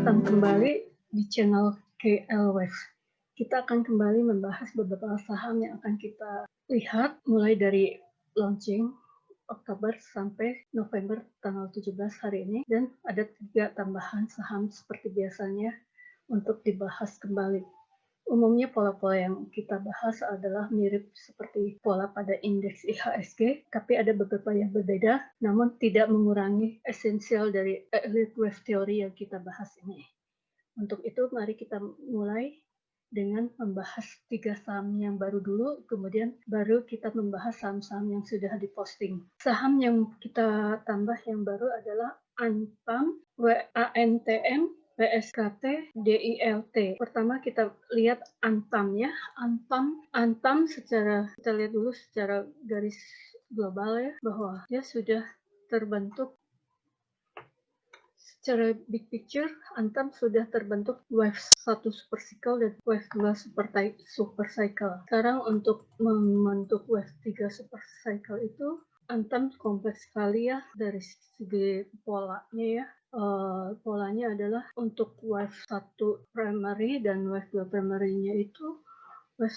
datang kembali di channel KL Wave. Kita akan kembali membahas beberapa saham yang akan kita lihat mulai dari launching Oktober sampai November tanggal 17 hari ini, dan ada 3 tambahan saham seperti biasanya untuk dibahas kembali. Umumnya pola-pola yang kita bahas adalah mirip seperti pola pada indeks IHSG, tapi ada beberapa yang berbeda, namun tidak mengurangi esensial dari elite wave theory yang kita bahas ini. Untuk itu, mari kita mulai dengan membahas 3 saham yang baru dulu, kemudian baru kita membahas saham-saham yang sudah diposting. Saham yang kita tambah yang baru adalah Antam, WANTM, WSKT, DILT. Pertama kita lihat Antam ya. Antam secara, kita lihat dulu secara garis global ya, bahwa dia sudah terbentuk secara big picture. Antam sudah terbentuk wave 1 super cycle dan wave 2 super cycle. Sekarang untuk membentuk wave 3 super cycle itu, Antam kompleks sekali ya dari segi polanya ya. Polanya adalah untuk wave 1 primary dan wave 2 primary-nya itu wave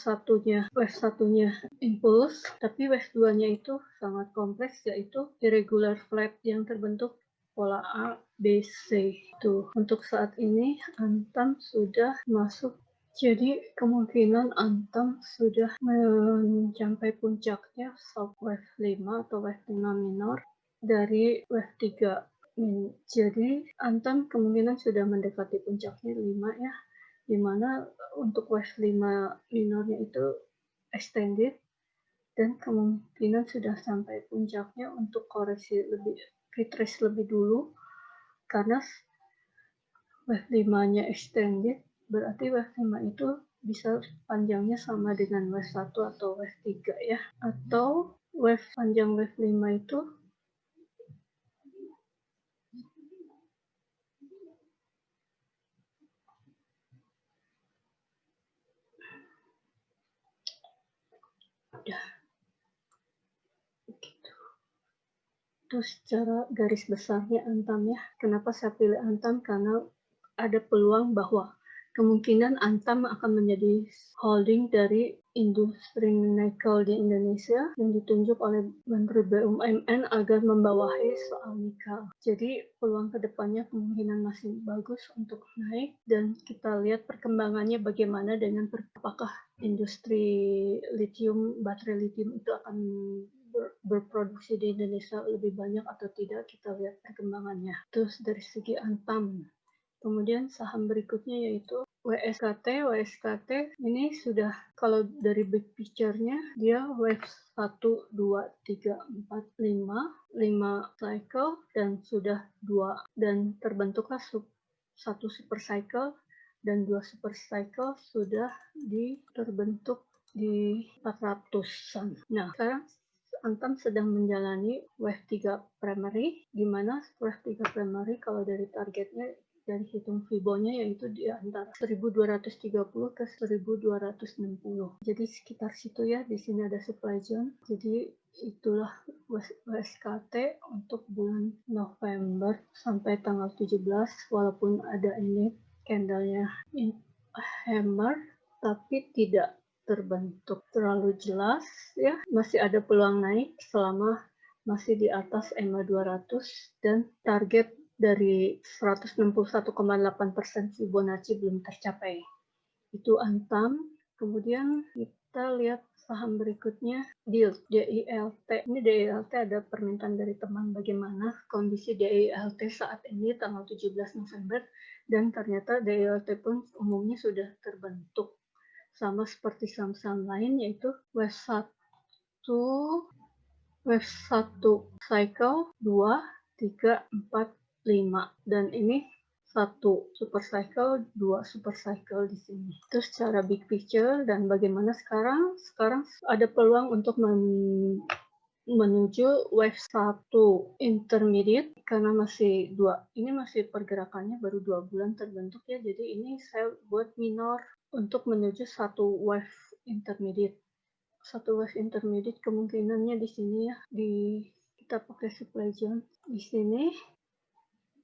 satunya impulse, tapi wave 2-nya itu sangat kompleks, yaitu irregular flat yang terbentuk pola A, B, C. Itu untuk saat ini Antam sudah masuk. Jadi kemungkinan Antam sudah mencapai puncaknya sub wave 5 atau wave 5 minor dari wave 3. Jadi Antam kemungkinan sudah mendekati puncaknya 5 ya, dimana untuk wave 5 minornya itu extended dan kemungkinan sudah sampai puncaknya untuk koreksi lebih retrace lebih dulu, karena wave 5-nya extended berarti wave 5 itu bisa panjangnya sama dengan wave 1 atau wave 3 ya, atau wave panjang wave 5 itu udah begitu. Terus secara garis besarnya Antam ya. Kenapa saya pilih Antam? Karena ada peluang bahwa kemungkinan Antam akan menjadi holding dari industri nikel di Indonesia yang ditunjuk oleh Menteri BUMN agar membawahi soal nikel. Jadi peluang kedepannya kemungkinan masih bagus untuk naik, dan kita lihat perkembangannya bagaimana dengan apakah industri lithium, baterai lithium itu akan berproduksi di Indonesia lebih banyak atau tidak, kita lihat perkembangannya. Terus dari segi Antam. Kemudian saham berikutnya yaitu WSKT. WSKT ini sudah, kalau dari big picture-nya, dia wave 1, 2, 3, 4, 5 cycle dan sudah 2, dan terbentuklah 1 super cycle dan 2 super cycle sudah terbentuk di 400-an. Nah, sekarang Antam sedang menjalani wave 3 primary, di mana wave 3 primary kalau dari targetnya dari hitung Fibo-nya yaitu di antara 1230 ke 1260. Jadi sekitar situ ya, di sini ada supply zone. Jadi itulah WSKT untuk bulan November sampai tanggal 17, walaupun ada ini candle-nya hammer tapi tidak terbentuk terlalu jelas ya, masih ada peluang naik selama masih di atas EMA 200 dan target dari 161,8% Fibonacci belum tercapai. Itu Antam. Kemudian kita lihat saham berikutnya DILT. Ini DILT ada permintaan dari teman bagaimana kondisi DILT saat ini tanggal 17 November, dan ternyata DILT pun umumnya sudah terbentuk sama seperti saham-saham lain, yaitu wave 1 cycle, 2, 3, 4, 5, dan ini 1 super cycle, 2 super cycle di sini. Itu secara big picture. Dan bagaimana sekarang ada peluang untuk menuju wave 1 intermediate, karena masih 2, ini masih pergerakannya baru 2 bulan terbentuk ya, jadi ini saya buat minor untuk menuju 1 wave intermediate. 1 wave intermediate kemungkinannya di sini ya, kita pakai supply zone di sini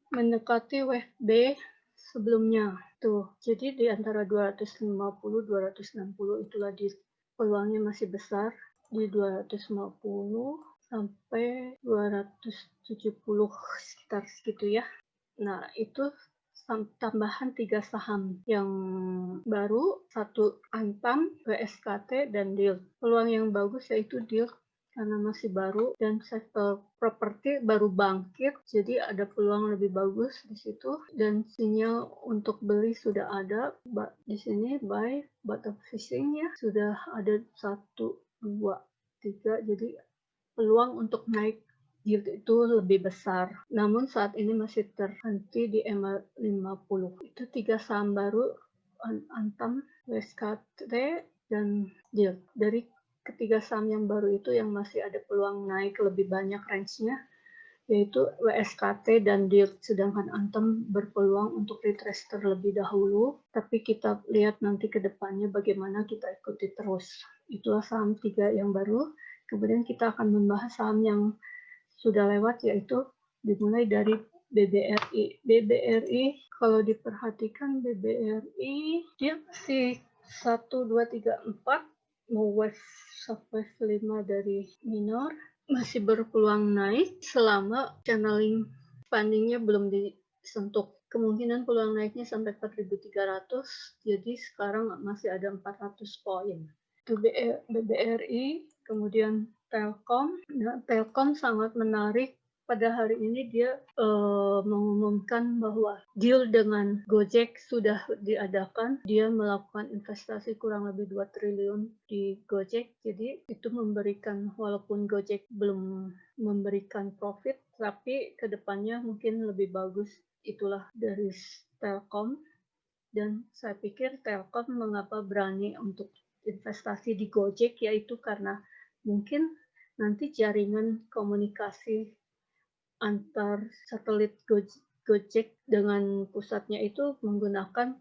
mendekati wave B sebelumnya. Tuh, jadi di antara 250, 260 itulah peluangnya masih besar. Di 250 sampai 270 sekitar segitu ya. Nah, itu tambahan 3 saham yang baru, satu Antam, WSKT, dan DILT. Peluang yang bagus yaitu DILT karena masih baru dan sektor properti baru bangkit, jadi ada peluang lebih bagus di situ dan sinyal untuk beli sudah ada. Di sini buy bottom fishing ya sudah ada 1, 2, 3, jadi peluang untuk naik yield itu lebih besar. Namun saat ini masih terhenti di EMA 50. Itu 3 saham baru, Antam, WSKT, dan yield. Dari ketiga saham yang baru itu yang masih ada peluang naik lebih banyak range-nya, yaitu WSKT dan DILT, sedangkan Antam berpeluang untuk retrace terlebih dahulu, tapi kita lihat nanti ke depannya bagaimana kita ikuti terus. Itulah saham 3 yang baru. Kemudian kita akan membahas saham yang sudah lewat, yaitu dimulai dari BBRI. BBRI, kalau diperhatikan BBRI, dia masih 1, 2, 3, 4, mau wave 5 dari minor, masih berpeluang naik selama channeling fundingnya belum disentuh. Kemungkinan peluang naiknya sampai 4.300, jadi sekarang masih ada 400 poin. Itu BBRI, kemudian Telkom. Nah, Telkom sangat menarik. Pada hari ini dia mengumumkan bahwa deal dengan Gojek sudah diadakan. Dia melakukan investasi kurang lebih 2 triliun di Gojek. Jadi itu memberikan, walaupun Gojek belum memberikan profit, tapi kedepannya mungkin lebih bagus. Itulah dari Telkom. Dan saya pikir Telkom mengapa berani untuk investasi di Gojek, yaitu karena mungkin nanti jaringan komunikasi antar satelit Gojek dengan pusatnya itu menggunakan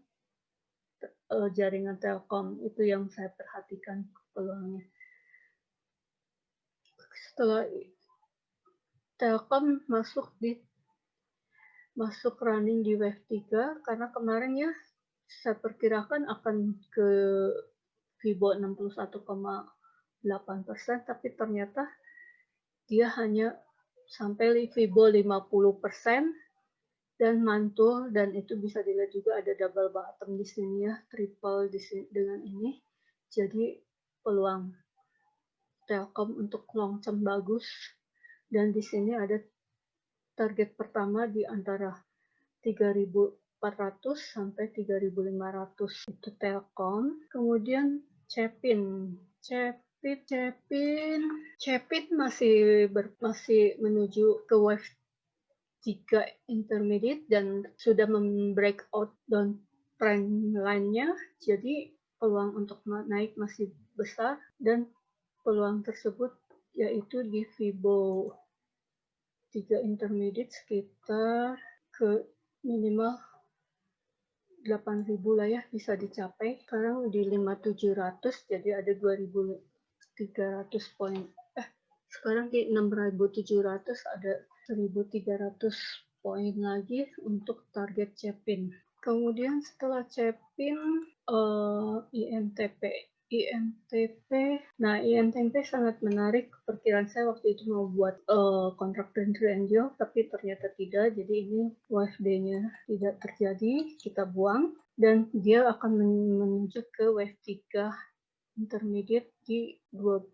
jaringan Telkom. Itu yang saya perhatikan peluangnya. Setelah Telkom masuk running di wave 3 karena kemarin ya saya perkirakan akan ke Fibo 61,8%, tapi ternyata dia hanya sampai Fibo 50% dan mantul, dan itu bisa dilihat juga ada double bottom di sini ya, triple di sini dengan ini. Jadi peluang Telkom untuk long term bagus, dan di sini ada target pertama di antara 3.400 sampai 3.500 itu Telkom. Kemudian Cepin masih menuju ke wave 3 intermediate dan sudah membreak out down trend line-nya, jadi peluang untuk naik masih besar, dan peluang tersebut yaitu di Fibo 3 intermediate sekitar ke minimal 8.000 lah ya, bisa dicapai. Sekarang di 5.700, jadi ada 2.300 poin. Sekarang di 6.700, ada 1.300 poin lagi untuk target Cepin. Kemudian setelah Cepin, INTP. Nah INTP sangat menarik. Perkiraan saya waktu itu mau buat kontrak Angel, tapi ternyata tidak. Jadi ini WFD-nya tidak terjadi, kita buang. Dan dia akan menuju ke wave 3 intermediate di 20.000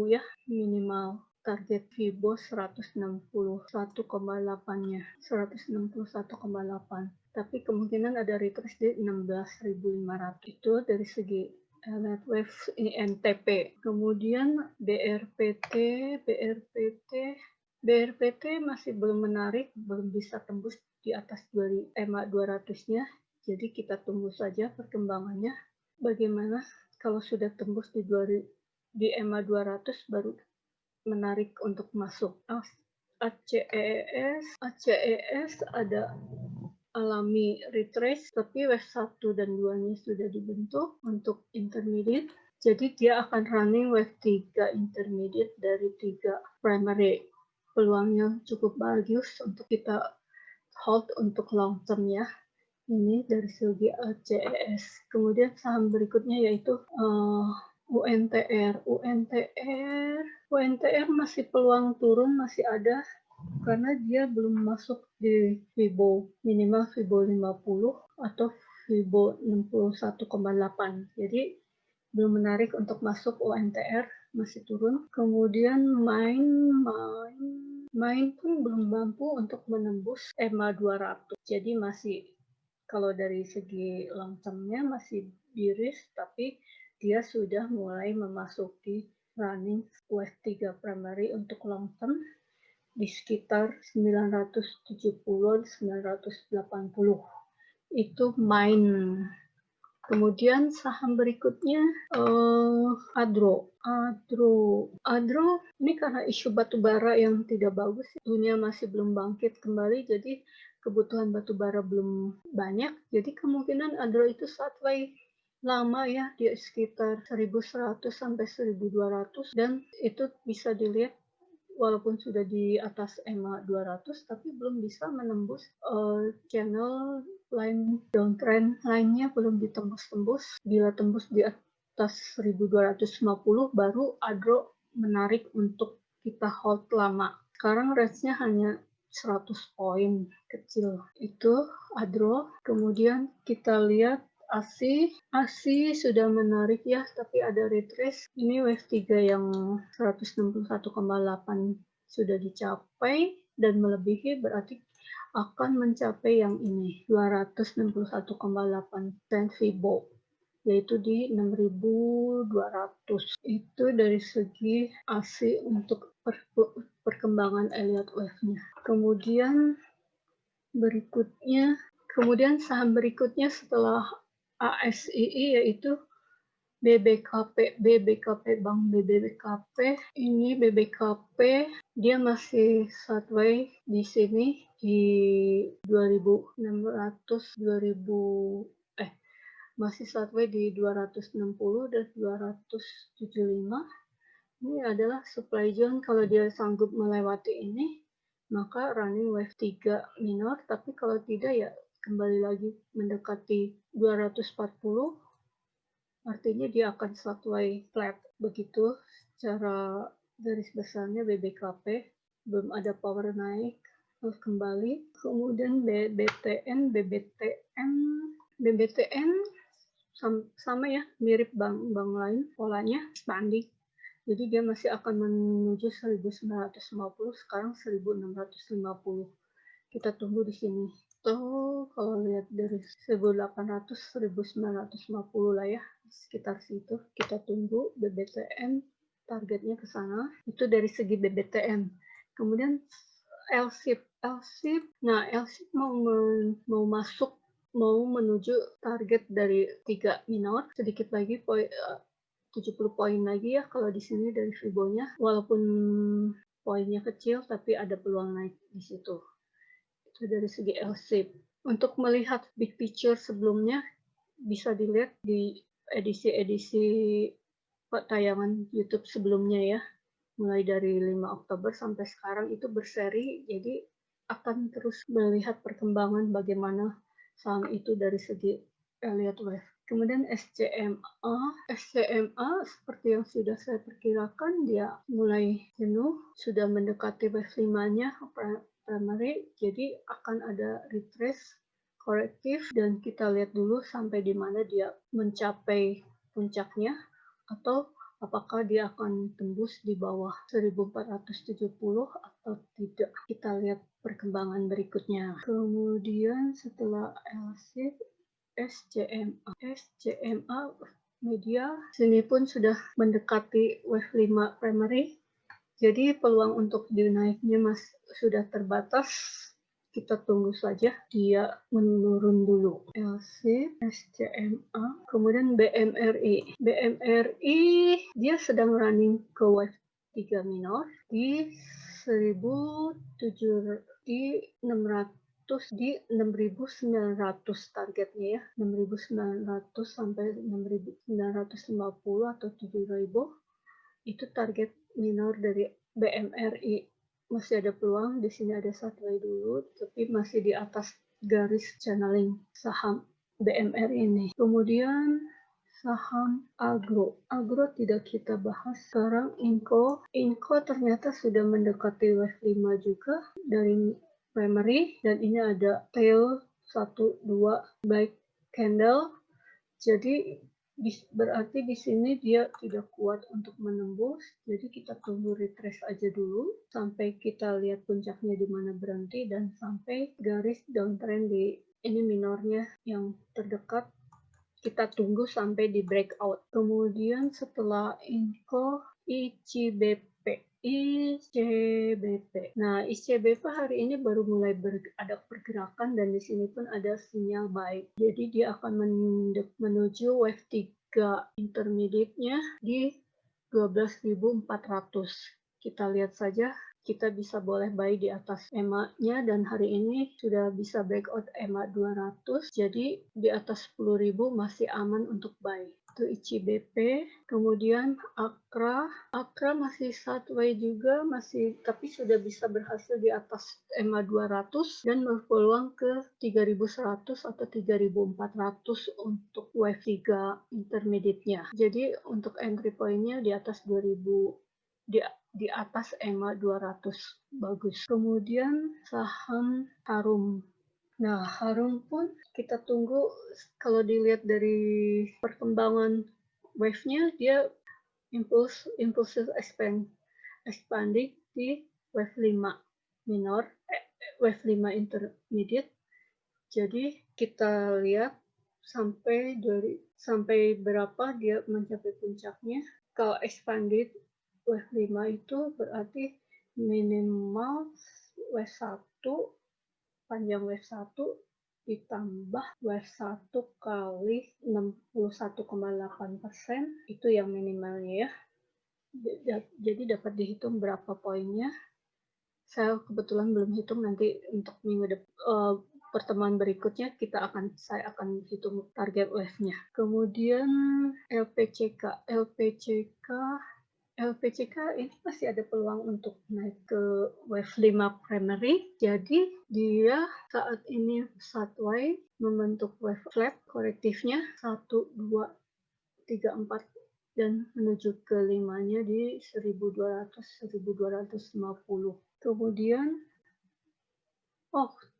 ya, minimal target Fibo 161,8-nya, 161,8. Tapi kemungkinan ada retrace di 16.500. Itu dari segi net wave INTP. Kemudian BRPT masih belum menarik, belum bisa tembus di atas EMA 200-nya. Jadi kita tunggu saja perkembangannya. Bagaimana kalau sudah tembus di EMA 200 baru menarik untuk masuk. ACES ada alami retrace, tapi wave 1 dan 2-nya sudah dibentuk untuk intermediate. Jadi dia akan running wave 3 intermediate dari 3 primary. Peluangnya cukup bagus untuk kita hold untuk long term ya. Ini dari segi ACES. Kemudian saham berikutnya yaitu UNTR. UNTR masih peluang turun masih ada karena dia belum masuk di Fibo, minimal Fibo 50 atau Fibo 61,8. Jadi belum menarik untuk masuk UNTR, masih turun. Kemudian main pun belum mampu untuk menembus EMA 200. Jadi masih, kalau dari segi long term-nya masih bearish, tapi dia sudah mulai memasuki running wave 3 primary untuk long term di sekitar 970-980. Itu main. Kemudian saham berikutnya Adro. Ini karena isu batu bara yang tidak bagus, dunia masih belum bangkit kembali, jadi kebutuhan batu bara belum banyak, jadi kemungkinan Adro itu sideways lama ya, di sekitar 1100 sampai 1200, dan itu bisa dilihat walaupun sudah di atas EMA 200 tapi belum bisa menembus channel line downtrend lainnya, belum ditembus-tembus. Bila tembus di atas 1250 baru Adro menarik untuk kita hold lama. Sekarang range-nya hanya 100 poin kecil. Itu Adro. Kemudian kita lihat ASI sudah menarik ya, tapi ada retrace. Ini wave 3 yang 161,8 sudah dicapai dan melebihi, berarti akan mencapai yang ini 261,8 Fibo, yaitu di 6.200. Itu dari segi ASI untuk perkembangan Elliott Wave-nya. Kemudian saham berikutnya setelah ASII yaitu BBKP, Bank BBKP. Ini BBKP dia masih sideways di sini di 2.600, masih sideways di 260 dan 275. Ini adalah supply zone. Kalau dia sanggup melewati ini, maka running wave 3 minor, tapi kalau tidak ya kembali lagi mendekati 240, artinya dia akan sideways flat. Begitu secara garis besarnya BBKP, belum ada power naik kembali. Kemudian BBTN sama ya, mirip bank lain, polanya expanding. Jadi dia masih akan menuju 1950, sekarang 1650. Kita tunggu di sini. Kalau lihat dari 1800 1950 lah ya, sekitar situ. Kita tunggu BBTN targetnya ke sana. Itu dari segi BBTN. Kemudian LSIP. Nah, LSIP mau masuk, mau menuju target dari 3 minor, sedikit lagi 70 poin lagi ya kalau di sini dari Fibonya, walaupun poinnya kecil tapi ada peluang naik di situ. Itu dari segi LSIP. Untuk melihat big picture sebelumnya bisa dilihat di edisi-edisi tayangan YouTube sebelumnya ya, mulai dari 5 Oktober sampai sekarang itu berseri, jadi akan terus melihat perkembangan bagaimana saham itu dari segi Elliott Wave. Kemudian SCMA seperti yang sudah saya perkirakan, dia mulai jenuh, sudah mendekati wave 5-nya primary, jadi akan ada retrace korektif, dan kita lihat dulu sampai di mana dia mencapai puncaknya, atau apakah dia akan tembus di bawah 1470 atau tidak. Kita lihat perkembangan berikutnya. Kemudian setelah LSIP, SCMA media sini pun sudah mendekati wave 5 primary. Jadi peluang untuk dinaiknya sudah terbatas. Kita tunggu saja dia menurun dulu. LC, SCMA, kemudian BMRI. BMRI dia sedang running ke wave 3 minor di 1.700, di 600, di 6.900 targetnya ya, 6.900 sampai 6.950 atau 7.000 itu target minor dari BMRI. Masih ada peluang, di sini ada sideways dulu, tapi masih di atas garis channeling saham BMR ini. Kemudian saham agro. Agro tidak kita bahas. Sekarang Inco. Inco ternyata sudah mendekati wave 5 juga dari primary, dan ini ada tail 1, 2 baik candle. Jadi berarti di sini dia tidak kuat untuk menembus. Jadi kita tunggu retrace aja dulu sampai kita lihat puncaknya di mana berhenti, dan sampai garis downtrend di ini minornya yang terdekat kita tunggu sampai di breakout. Kemudian setelah Inco, ICBP. ICBP. Nah, ICBP hari ini baru mulai ada pergerakan, dan di sini pun ada sinyal baik. Jadi dia akan menuju wave 3 intermediate-nya di 12.400. Kita lihat saja, kita bisa boleh buy di atas EMA-nya, dan hari ini sudah bisa breakout EMA 200. Jadi di atas 10.000 masih aman untuk buy. Itu ICBP. Kemudian Akra masih sideways juga, tapi sudah bisa berhasil di atas EMA 200 dan berpeluang ke 3.100 atau 3.400 untuk wave 3 intermediate-nya. Jadi untuk entry point-nya di atas 2.000, di atas EMA 200 bagus. Kemudian saham Harum. Nah, Harum pun kita tunggu. Kalau dilihat dari perkembangan wave-nya, dia impulse expanding di wave 5 minor, wave 5 intermediate. Jadi kita lihat sampai berapa dia mencapai puncaknya. Kalau expanded wave 5 itu berarti minimal wave 1, panjang wave 1 ditambah wave 1 kali 61,8%, itu yang minimalnya ya. Jadi dapat dihitung berapa poinnya. Saya kebetulan belum hitung, nanti untuk minggu pertemuan berikutnya saya akan hitung target wave-nya. Kemudian LPCK ini masih ada peluang untuk naik ke wave 5 primary. Jadi dia saat ini sideways membentuk wave flat korektifnya 1, 2, 3, 4 dan menuju ke 5-nya di 1200-1250. Kemudian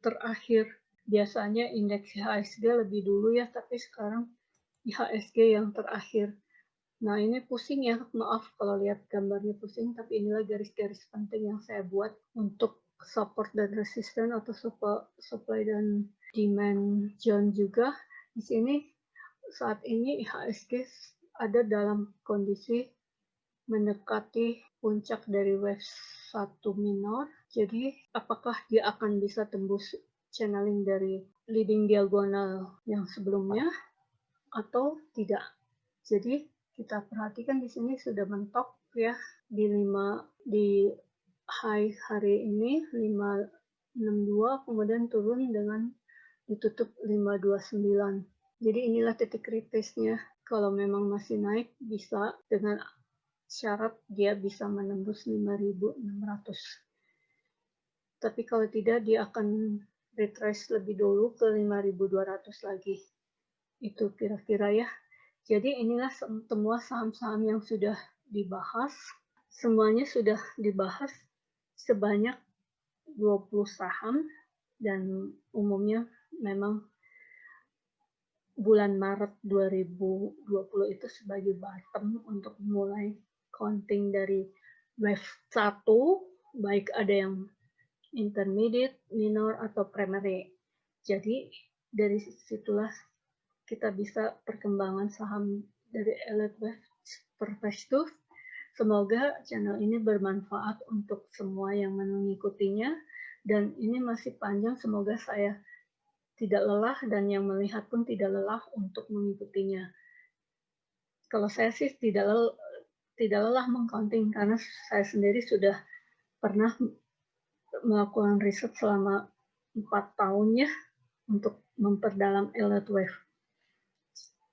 terakhir, biasanya indeks IHSG lebih dulu ya, tapi sekarang IHSG yang terakhir. Nah, ini pusing ya, maaf kalau lihat gambarnya pusing, tapi inilah garis-garis penting yang saya buat untuk support dan resistance atau supply dan demand zone juga. Di sini saat ini IHSG ada dalam kondisi mendekati puncak dari wave 1 minor. Jadi, apakah dia akan bisa tembus channeling dari leading diagonal yang sebelumnya atau tidak? Jadi, kita perhatikan di sini sudah mentok ya di high hari ini 562, kemudian turun dengan ditutup 529. Jadi inilah titik kritisnya. Kalau memang masih naik, bisa dengan syarat dia bisa menembus 5.600. Tapi kalau tidak, dia akan retrace lebih dulu ke 5.200 lagi. Itu kira-kira ya. Jadi inilah semua saham-saham yang sudah dibahas. Semuanya sudah dibahas sebanyak 20 saham, dan umumnya memang bulan Maret 2020 itu sebagai bottom untuk mulai counting dari wave 1, baik ada yang intermediate, minor, atau primary. Jadi dari situlah kita bisa perkembangan saham dari elite wave perspektif. Semoga channel ini bermanfaat untuk semua yang mengikutinya, dan ini masih panjang. Semoga saya tidak lelah dan yang melihat pun tidak lelah untuk mengikutinya. Kalau saya sih tidak lelah mengcounting, karena saya sendiri sudah pernah melakukan riset selama 4 tahun ya untuk memperdalam elite wave.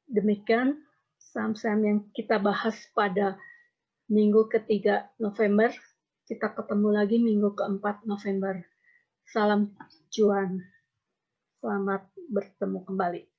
Demikian saham-saham yang kita bahas pada minggu ke-3 November. Kita ketemu lagi minggu ke-4 November. Salam cuan. Selamat bertemu kembali.